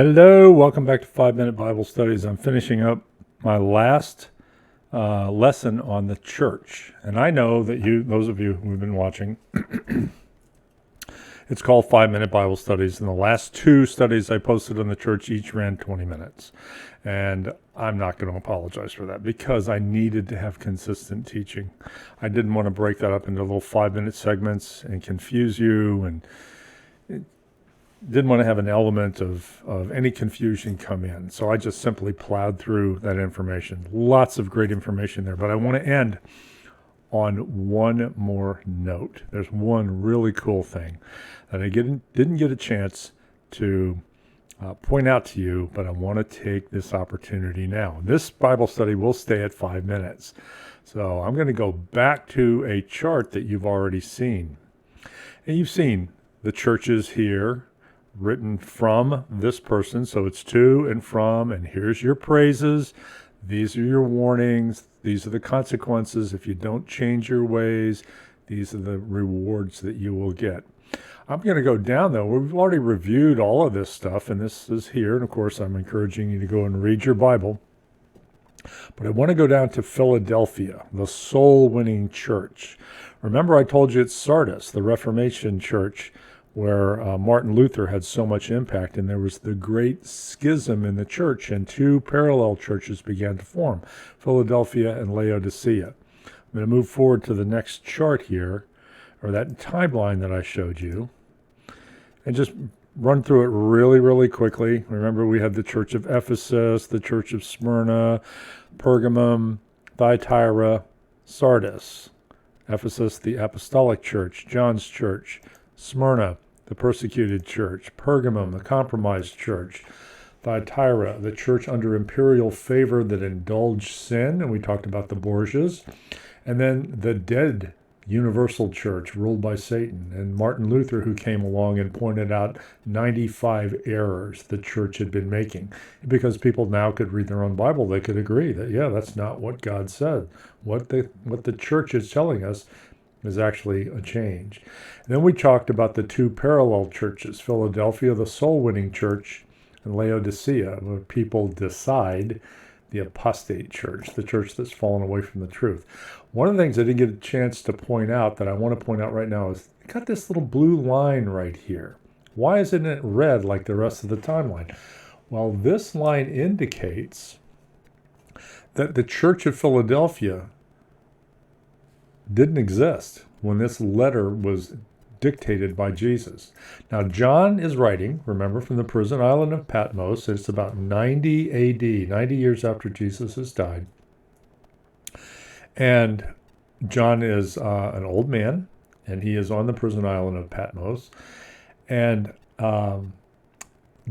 Hello, welcome back to 5 Minute Bible Studies. I'm finishing up my last lesson on the church. And I know that those of you who've been watching, it's called 5 Minute Bible Studies. And the last two studies I posted on the church each ran 20 minutes. And I'm not going to apologize for that because I needed to have consistent teaching. I didn't want to break that up into little 5 minute segments and confuse you, and didn't want to have an element of any confusion come in. So I just simply plowed through that information. Lots of great information there. But I want to end on one more note. There's one really cool thing that I didn't get a chance to point out to you, but I want to take this opportunity now. This Bible study will stay at 5 minutes. So I'm going to go back to a chart that you've already seen. And you've seen the churches here, written from this person, so it's to and from, and here's your praises, these are your warnings, these are the consequences. If you don't change your ways, these are the rewards that you will get. I'm going to go down, though. We've already reviewed all of this stuff, and this is here, and of course I'm encouraging you to go and read your Bible. But I want to go down to Philadelphia, the soul-winning church. Remember, I told you it's Sardis, the Reformation church, where Martin Luther had so much impact, and there was the great schism in the church, and two parallel churches began to form, Philadelphia and Laodicea. I'm going to move forward to the next chart here, or that timeline that I showed you, and just run through it really, really quickly. Remember, we had the church of Ephesus, the church of Smyrna, Pergamum, Thyatira, Sardis. Ephesus, the apostolic church, John's church. Smyrna, the persecuted church. Pergamum, the compromised church. Thyatira, the church under imperial favor that indulged sin, and we talked about the Borgias. And then the dead universal church ruled by Satan, and Martin Luther, who came along and pointed out 95 errors the church had been making. Because people now could read their own Bible, they could agree that, yeah, that's not what God said. What the church is telling us is actually a change. And then we talked about the two parallel churches, Philadelphia, the soul-winning church, and Laodicea, where people decide, the apostate church, the church that's fallen away from the truth. One of the things I didn't get a chance to point out that I want to point out right now is it got this little blue line right here. Why isn't it red like the rest of the timeline? Well, this line indicates that the Church of Philadelphia didn't exist when this letter was dictated by Jesus. Now, John is writing, remember, from the prison island of Patmos. It's about 90 AD, 90 years after Jesus has died. And John is an old man, and he is on the prison island of Patmos. And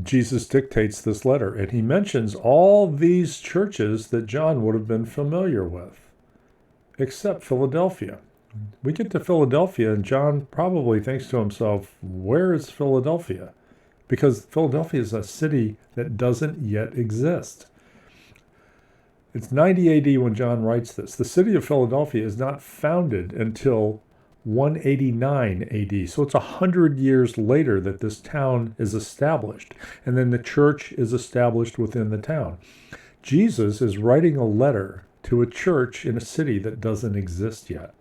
Jesus dictates this letter, and he mentions all these churches that John would have been familiar with, except Philadelphia. We get to Philadelphia, and John probably thinks to himself, where is Philadelphia? Because Philadelphia is a city that doesn't yet exist. It's 90 AD when John writes this. The city of Philadelphia is not founded until 189 AD. So it's 100 years later that this town is established. And then the church is established within the town. Jesus is writing a letter to a church in a city that doesn't exist yet.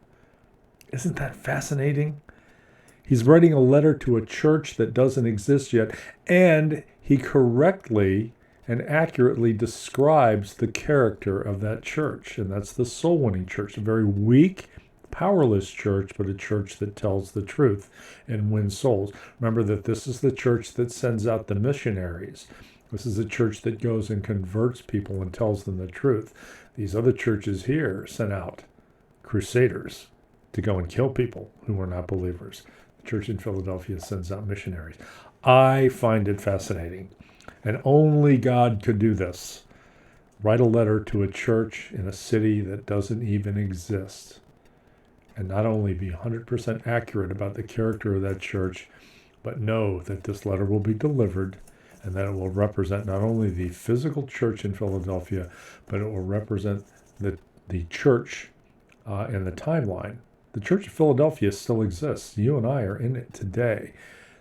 Isn't that fascinating? He's writing a letter to a church that doesn't exist yet, and he correctly and accurately describes the character of that church, and that's the soul-winning church, a very weak, powerless church, but a church that tells the truth and wins souls. Remember that this is the church that sends out the missionaries. This is a church that goes and converts people and tells them the truth. These other churches here sent out crusaders to go and kill people who were not believers. The church in Philadelphia sends out missionaries. I find it fascinating. And only God could do this. Write a letter to a church in a city that doesn't even exist. And not only be 100% accurate about the character of that church, but know that this letter will be delivered and that it will represent not only the physical church in Philadelphia, but it will represent the church in the timeline. The Church of Philadelphia still exists. You and I are in it today.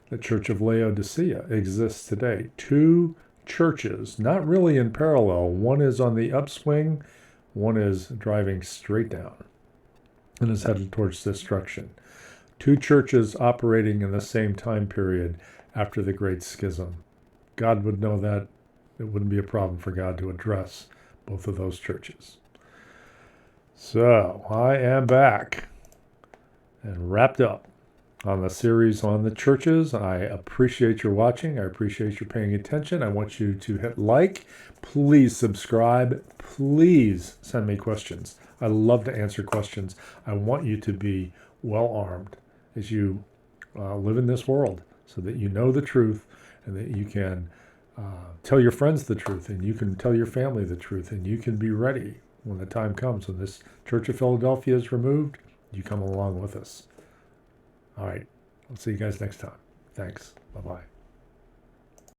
The Church of Laodicea exists today. Two churches, not really in parallel. One is on the upswing, one is driving straight down and is headed towards destruction. Two churches operating in the same time period after the Great Schism. God would know that. It wouldn't be a problem for God to address both of those churches. So I am back and wrapped up on the series on the churches. I appreciate your watching. I appreciate your paying attention. I want you to hit like. Please subscribe. Please send me questions. I love to answer questions. I want you to be well armed as you live in this world so that you know the truth and that you can tell your friends the truth and you can tell your family the truth and you can be ready when the time comes. When this Church of Philadelphia is removed, you come along with us. All right. I'll see you guys next time. Thanks. Bye-bye.